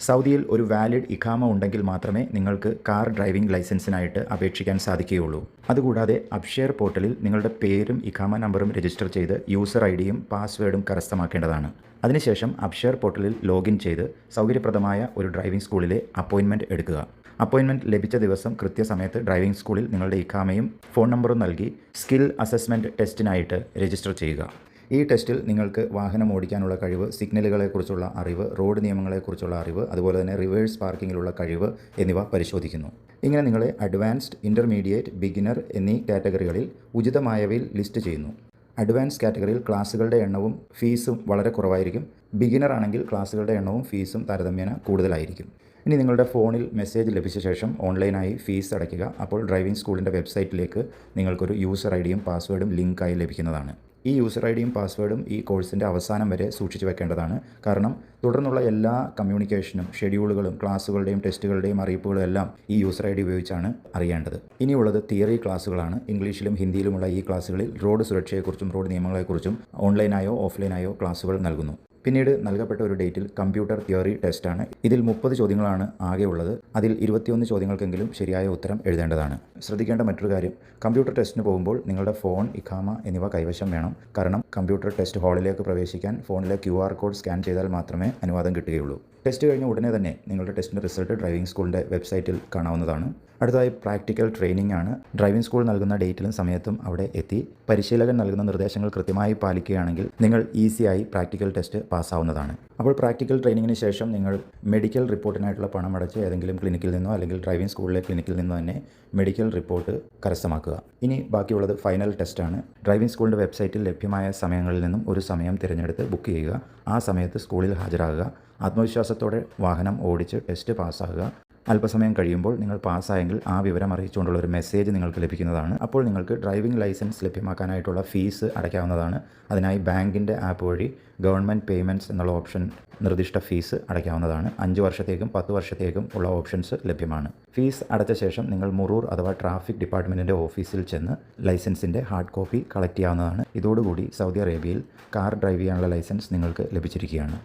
സൗദിയിൽ ഒരു വാലിഡ് ഇഖാമ ഉണ്ടെങ്കിൽ മാത്രമേ നിങ്ങൾക്ക് കാർ ഡ്രൈവിംഗ് ലൈസൻസിനായിട്ട് അപേക്ഷിക്കാൻ സാധിക്കുകയുള്ളൂ. അതുകൂടാതെ അപ്ഷെയർ പോർട്ടലിൽ നിങ്ങളുടെ പേരും ഇഖാമ നമ്പറും രജിസ്റ്റർ ചെയ്ത് യൂസർ ഐഡിയും പാസ്വേഡും കരസ്ഥമാക്കേണ്ടതാണ്. അതിനുശേഷം അപ്ഷെയർ പോർട്ടലിൽ ലോഗിൻ ചെയ്ത് സൗകര്യപ്രദമായ ഒരു ഡ്രൈവിംഗ് സ്കൂളിലെ അപ്പോയിൻമെൻറ്റ് എടുക്കുക. അപ്പോയിൻമെൻറ്റ് ലഭിച്ച ദിവസം കൃത്യസമയത്ത് ഡ്രൈവിംഗ് സ്കൂളിൽ നിങ്ങളുടെ ഇഖാമയും ഫോൺ നമ്പറും നൽകി സ്കിൽ അസസ്മെൻറ്റ് ടെസ്റ്റിനായിട്ട് രജിസ്റ്റർ ചെയ്യുക. ഈ ടെസ്റ്റിൽ നിങ്ങൾക്ക് വാഹനം ഓടിക്കാനുള്ള കഴിവ്, സിഗ്നലുകളെക്കുറിച്ചുള്ള അറിവ്, റോഡ് നിയമങ്ങളെക്കുറിച്ചുള്ള അറിവ്, അതുപോലെ തന്നെ റിവേഴ്സ് പാർക്കിങ്ങിലുള്ള കഴിവ് എന്നിവ പരിശോധിക്കുന്നു. ഇങ്ങനെ നിങ്ങളെ അഡ്വാൻസ്ഡ്, ഇൻ്റർമീഡിയറ്റ്, ബിഗിനർ എന്നീ കാറ്റഗറികളിൽ ഉചിതമായവയിൽ ലിസ്റ്റ് ചെയ്യുന്നു. അഡ്വാൻസ് കാറ്റഗറിയിൽ ക്ലാസ്സുകളുടെ എണ്ണവും ഫീസും വളരെ കുറവായിരിക്കും. ബിഗിനർ ആണെങ്കിൽ ക്ലാസ്സുകളുടെ എണ്ണവും ഫീസും താരതമ്യേന കൂടുതലായിരിക്കും. ഇനി നിങ്ങളുടെ ഫോണിൽ മെസ്സേജ് ലഭിച്ച ശേഷം ഓൺലൈനായി ഫീസ് അടയ്ക്കുക. അപ്പോൾ ഡ്രൈവിംഗ് സ്കൂളിൻ്റെ വെബ്സൈറ്റിലേക്ക് നിങ്ങൾക്കൊരു യൂസർ ഐഡിയും പാസ്വേഡും ലിങ്കായി ലഭിക്കുന്നതാണ്. ഈ യൂസർ ഐഡിയും പാസ്വേഡും ഈ കോഴ്സിൻ്റെ അവസാനം വരെ സൂക്ഷിച്ചു വെക്കേണ്ടതാണ്. കാരണം തുടർന്നുള്ള എല്ലാ കമ്മ്യൂണിക്കേഷനും, ഷെഡ്യൂളുകളും, ക്ലാസ്സുകളുടെയും ടെസ്റ്റുകളുടെയും അറിയിപ്പുകളും എല്ലാം ഈ യൂസർ ഐഡി ഉപയോഗിച്ചാണ് അറിയേണ്ടത്. ഇനിയുള്ളത് തിയറി ക്ലാസ്സുകളാണ്. ഇംഗ്ലീഷിലും ഹിന്ദിയിലുമുള്ള ഈ ക്ലാസ്സുകളിൽ റോഡ് സുരക്ഷയെക്കുറിച്ചും റോഡ് നിയമങ്ങളെക്കുറിച്ചും ഓൺലൈനായോ ഓഫ്ലൈനായോ ക്ലാസ്സുകൾ നൽകുന്നു. പിന്നീട് നൽകപ്പെട്ട ഒരു ഡേറ്റിൽ കമ്പ്യൂട്ടർ തിയറി ടെസ്റ്റാണ്. ഇതിൽ 30 ചോദ്യങ്ങളാണ് ആകെ ഉള്ളത്. അതിൽ 21 ചോദ്യങ്ങൾക്കെങ്കിലും ശരിയായ ഉത്തരം എഴുതേണ്ടതാണ്. ശ്രദ്ധിക്കേണ്ട മറ്റൊരു കാര്യം, കമ്പ്യൂട്ടർ ടെസ്റ്റിന് പോകുമ്പോൾ നിങ്ങളുടെ ഫോൺ, ഇഖാമ എന്നിവ കൈവശം വേണം. കാരണം കമ്പ്യൂട്ടർ ടെസ്റ്റ് ഹാളിലേക്ക് പ്രവേശിക്കാൻ ഫോണിലെ QR കോഡ് സ്കാൻ ചെയ്താൽ മാത്രമേ അനുവാദം കിട്ടുകയുള്ളൂ. ടെസ്റ്റ് കഴിഞ്ഞ ഉടനെ തന്നെ നിങ്ങളുടെ ടെസ്റ്റിൻ്റെ റിസൾട്ട് ഡ്രൈവിംഗ് സ്കൂളിൻ്റെ വെബ്സൈറ്റിൽ കാണാവുന്നതാണ്. അടുത്തതായി പ്രാക്ടിക്കൽ ട്രെയിനിങ് ആണ്. ഡ്രൈവിംഗ് സ്കൂൾ നൽകുന്ന ഡേറ്റിലും സമയത്തും അവിടെ എത്തി പരിശീലകൻ നൽകുന്ന നിർദ്ദേശങ്ങൾ കൃത്യമായി പാലിക്കുകയാണെങ്കിൽ നിങ്ങൾ ഈസിയായി പ്രാക്ടിക്കൽ ടെസ്റ്റ് പാസ്സാവുന്നതാണ്. അപ്പോൾ പ്രാക്ടിക്കൽ ട്രെയിനിങ്ങിന് ശേഷം നിങ്ങൾ മെഡിക്കൽ റിപ്പോർട്ടിനായിട്ടുള്ള പണം അടച്ച് ഏതെങ്കിലും ക്ലിനിക്കിൽ നിന്നോ അല്ലെങ്കിൽ ഡ്രൈവിംഗ് സ്കൂളിലെ ക്ലിനിക്കിൽ നിന്നോ തന്നെ മെഡിക്കൽ റിപ്പോർട്ട് കരസ്ഥമാക്കുക. ഇനി ബാക്കിയുള്ളത് ഫൈനൽ ടെസ്റ്റാണ്. ഡ്രൈവിംഗ് സ്കൂളിൻ്റെ വെബ്സൈറ്റിൽ ലഭ്യമായ സമയങ്ങളിൽ നിന്നും ഒരു സമയം തിരഞ്ഞെടുത്ത് ബുക്ക് ചെയ്യുക. ആ സമയത്ത് സ്കൂളിൽ ഹാജരാകുക. ആത്മവിശ്വാസത്തോടെ വാഹനം ഓടിച്ച് ടെസ്റ്റ് പാസ്സാകുക. അല്പസമയം കഴിയുമ്പോൾ നിങ്ങൾ പാസ്സായെങ്കിൽ ആ വിവരം അറിയിച്ചുകൊണ്ടുള്ള ഒരു മെസ്സേജ് നിങ്ങൾക്ക് ലഭിക്കുന്നതാണ്. അപ്പോൾ നിങ്ങൾക്ക് ഡ്രൈവിംഗ് ലൈസൻസ് ലഭ്യമാക്കാനായിട്ടുള്ള ഫീസ് അടയ്ക്കാവുന്നതാണ്. അതിനായി ബാങ്കിൻ്റെ ആപ്പ് വഴി ഗവൺമെൻറ് പേയ്മെൻറ്റ്സ് എന്നുള്ള ഓപ്ഷൻ നിർദ്ദിഷ്ട ഫീസ് അടയ്ക്കാവുന്നതാണ്. 5 വർഷത്തേക്കും 10 വർഷത്തേക്കും ഉള്ള ഓപ്ഷൻസ് ലഭ്യമാണ്. ഫീസ് അടച്ച ശേഷം നിങ്ങൾ മുറൂർ അഥവാ ട്രാഫിക് ഡിപ്പാർട്ട്മെൻറ്റിൻ്റെ ഓഫീസിൽ ചെന്ന് ലൈസൻസിൻ്റെ ഹാർഡ് കോപ്പി കളക്ട് ചെയ്യാവുന്നതാണ്. ഇതോടുകൂടി സൗദി അറേബ്യയിൽ കാർ ഡ്രൈവ് ചെയ്യാനുള്ള ലൈസൻസ് നിങ്ങൾക്ക് ലഭിച്ചിരിക്കുകയാണ്.